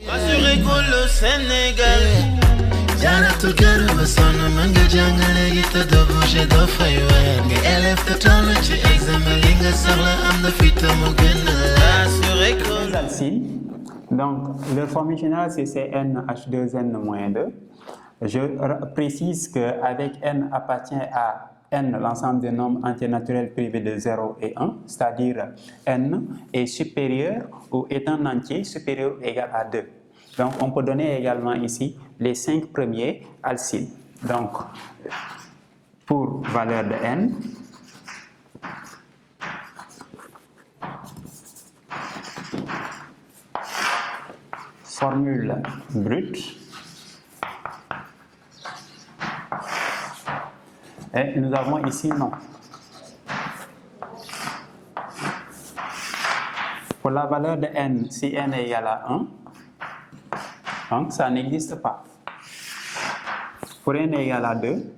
Les alcyles, donc leur formule générale c'est CnH2n-2. Je précise qu'avec n appartient à n l'ensemble des nombres entiers naturels privés de 0 et 1, c'est-à-dire n est supérieur ou est un entier supérieur ou égal à 2. Donc on peut donner également ici les 5 premiers alcyles. Donc pour valeur de n, formule brute, et nous avons ici non. Pour la valeur de n, si n est égal à 1, donc ça n'existe pas. Pour n est égal à 2,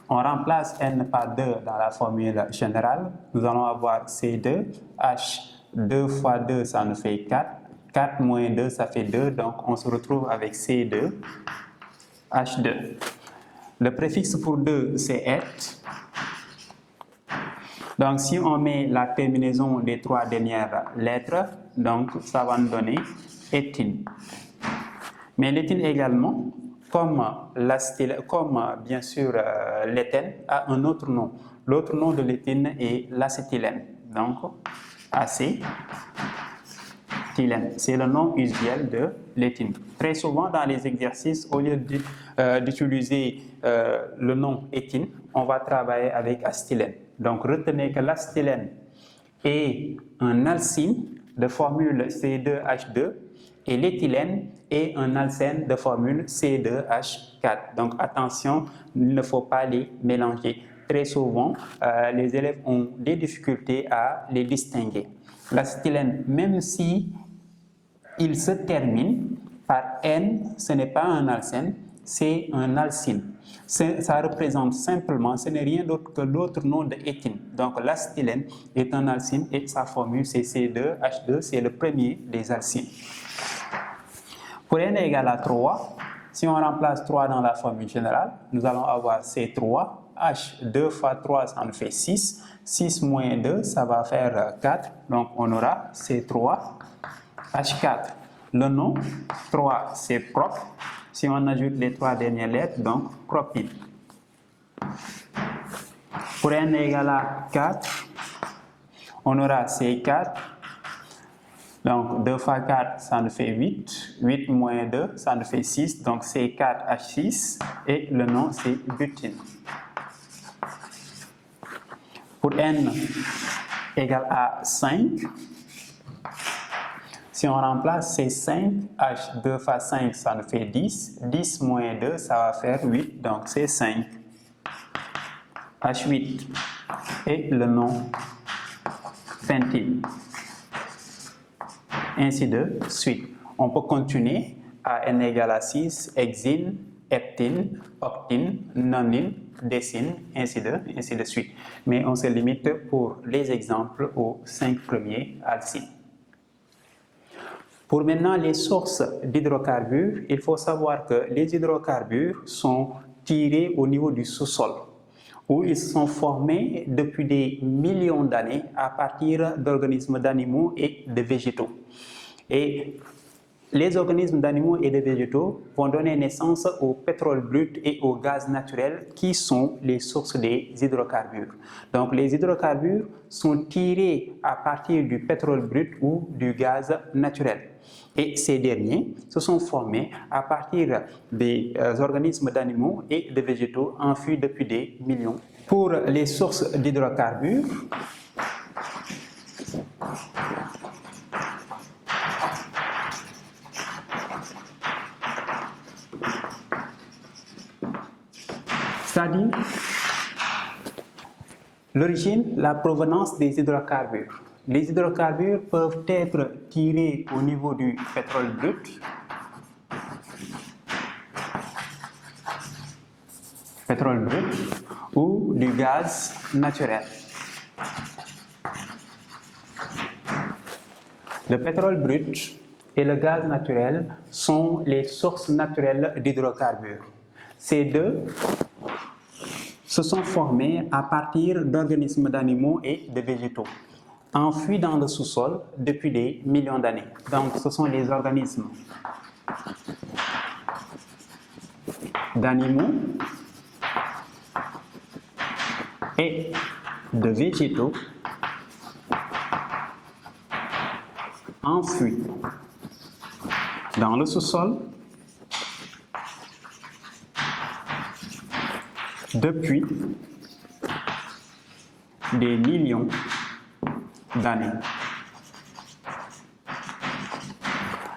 on remplace n par 2 dans la formule générale. Nous allons avoir C2, H 2 fois 2, ça nous fait 4. 4 moins 2, ça fait 2, donc on se retrouve avec C2, H2. Le préfixe pour 2, c'est et. Donc si on met la terminaison des 3 dernières lettres, donc ça va nous donner éthine. Mais l'éthine également, comme bien sûr l'éthène, a un autre nom. L'autre nom de l'éthine est l'acétylène. Donc acétylène, c'est le nom usuel de l'éthine. Très souvent dans les exercices, au lieu d'utiliser le nom éthine, on va travailler avec acétylène. Donc retenez que l'acétylène est un alcyne de formule C2H2 et l'éthylène est un alcène de formule C2H4. Donc attention, il ne faut pas les mélanger. Très souvent, les élèves ont des difficultés à les distinguer. L'acétylène, même si il se termine par N, ce n'est pas un alcène, c'est un alcyne. Ça représente simplement, ce n'est rien d'autre que l'autre nom de éthine. Donc l'acétylène est un alcyne et sa formule c'est C2H2, c'est le premier des alcynes. Pour n égale à 3, si on remplace 3 dans la formule générale, nous allons avoir C3, H 2 fois 3, ça nous fait 6. 6 moins 2, ça va faire 4. Donc on aura C3, H4. Le nom, 3, c'est propre. Si on ajoute les 3 dernières lettres, donc propyne. Pour n égale à 4, on aura C4. Donc 2 fois 4, ça nous fait 8. 8 moins 2, ça nous fait 6. Donc C4H6 et le nom c'est butine. Pour n égale à 5, si on remplace C5, H 2 fois 5, ça nous fait 10. 10 moins 2, ça va faire 8. Donc c'est 5. H8 et le nom pentine. Ainsi de suite. On peut continuer à n égale à 6, hexine, heptine, octine, nonine, décine, ainsi de suite. Mais on se limite pour les exemples aux 5 premiers alcynes. Pour maintenant les sources d'hydrocarbures, il faut savoir que les hydrocarbures sont tirés au niveau du sous-sol, où ils sont formés depuis des millions d'années à partir d'organismes d'animaux et de végétaux. Et les organismes d'animaux et de végétaux vont donner naissance au pétrole brut et au gaz naturel qui sont les sources des hydrocarbures. Donc les hydrocarbures sont tirés à partir du pétrole brut ou du gaz naturel. Et ces derniers se sont formés à partir des organismes d'animaux et de végétaux enfuis depuis des millions. Pour les sources d'hydrocarbures, c'est-à-dire l'origine, la provenance des hydrocarbures. Les hydrocarbures peuvent être tirés au niveau du pétrole brut, ou du gaz naturel. Le pétrole brut et le gaz naturel sont les sources naturelles d'hydrocarbures. Ces deux se sont formés à partir d'organismes d'animaux et de végétaux, enfouis dans le sous-sol depuis des millions d'années. Donc, ce sont les organismes d'animaux et de végétaux enfouis dans le sous-sol depuis des millions d'années.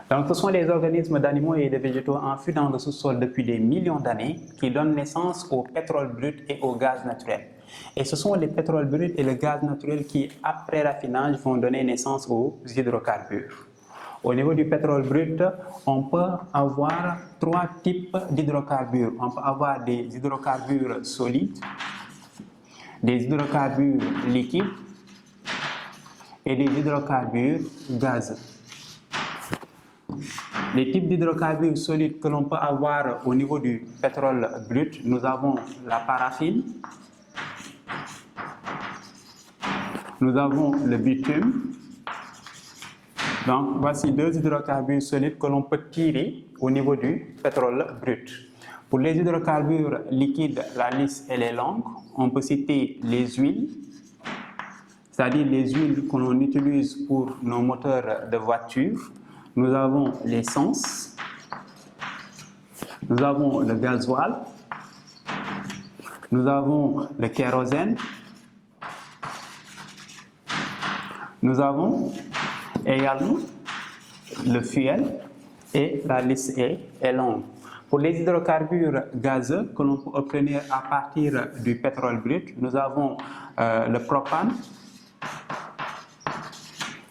Donc, ce sont les organismes d'animaux et de végétaux enfouis dans le sous-sol depuis des millions d'années qui donnent naissance au pétrole brut et au gaz naturel. Et ce sont les pétroles bruts et le gaz naturel qui, après raffinage, vont donner naissance aux hydrocarbures. Au niveau du pétrole brut, on peut avoir trois types d'hydrocarbures. On peut avoir des hydrocarbures solides, des hydrocarbures liquides et des hydrocarbures gazeux. Les types d'hydrocarbures solides que l'on peut avoir au niveau du pétrole brut, nous avons la paraffine, nous avons le bitume. Donc, voici deux hydrocarbures solides que l'on peut tirer au niveau du pétrole brut. Pour les hydrocarbures liquides, la liste elle est longue. On peut citer les huiles, c'est-à-dire les huiles que l'on utilise pour nos moteurs de voiture. Nous avons l'essence, nous avons le gasoil, nous avons le kérosène, nous avons également le fuel et la liste est longue. Pour les hydrocarbures gazeux que l'on peut obtenir à partir du pétrole brut, nous avons le propane,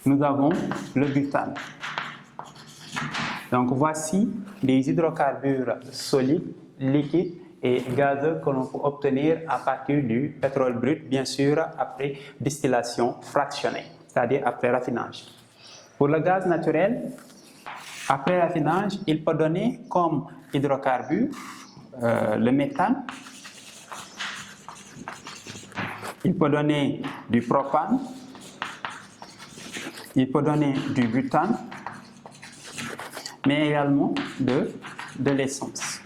nous avons le butane. Donc voici les hydrocarbures solides, liquides et gazeux que l'on peut obtenir à partir du pétrole brut, bien sûr après distillation fractionnée, c'est-à-dire après raffinage. Pour le gaz naturel, après raffinage, il peut donner comme hydrocarbures le méthane, il peut donner du propane, il peut donner du butane, mais également de l'essence.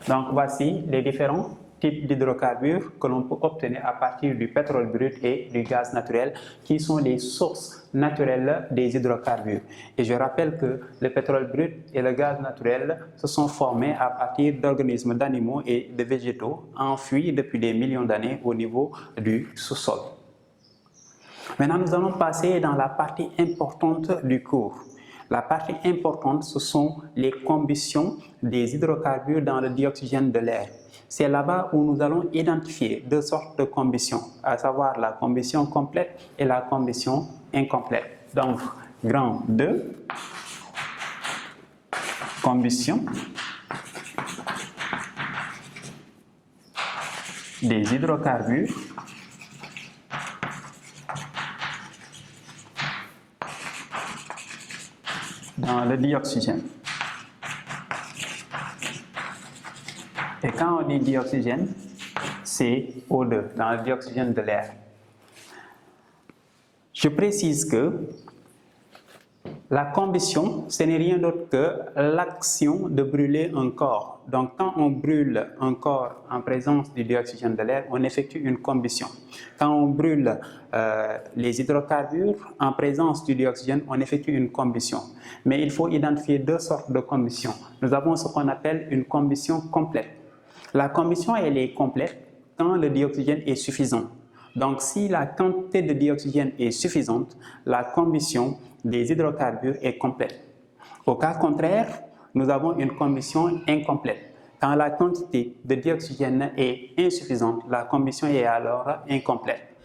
Donc voici les différents types d'hydrocarbures que l'on peut obtenir à partir du pétrole brut et du gaz naturel, qui sont les sources naturelles des hydrocarbures. Et je rappelle que le pétrole brut et le gaz naturel se sont formés à partir d'organismes d'animaux et de végétaux enfouis depuis des millions d'années au niveau du sous-sol. Maintenant, nous allons passer dans la partie importante du cours. La partie importante, ce sont les combustions des hydrocarbures dans le dioxygène de l'air. C'est là-bas où nous allons identifier deux sortes de combustion, à savoir la combustion complète et la combustion incomplète. Donc, grand 2, combustion des hydrocarbures dans le dioxygène. Et quand on dit dioxygène, c'est O2, dans le dioxygène de l'air. Je précise que la combustion, ce n'est rien d'autre que l'action de brûler un corps. Donc, quand on brûle un corps en présence du dioxygène de l'air, on effectue une combustion. Quand on brûle les hydrocarbures en présence du dioxygène, on effectue une combustion. Mais il faut identifier deux sortes de combustion. Nous avons ce qu'on appelle une combustion complète. La combustion, elle est complète quand le dioxygène est suffisant. Donc, si la quantité de dioxygène est suffisante, la combustion des hydrocarbures est complète. Au cas contraire, nous avons une combustion incomplète. Quand la quantité de dioxygène est insuffisante, la combustion est alors incomplète.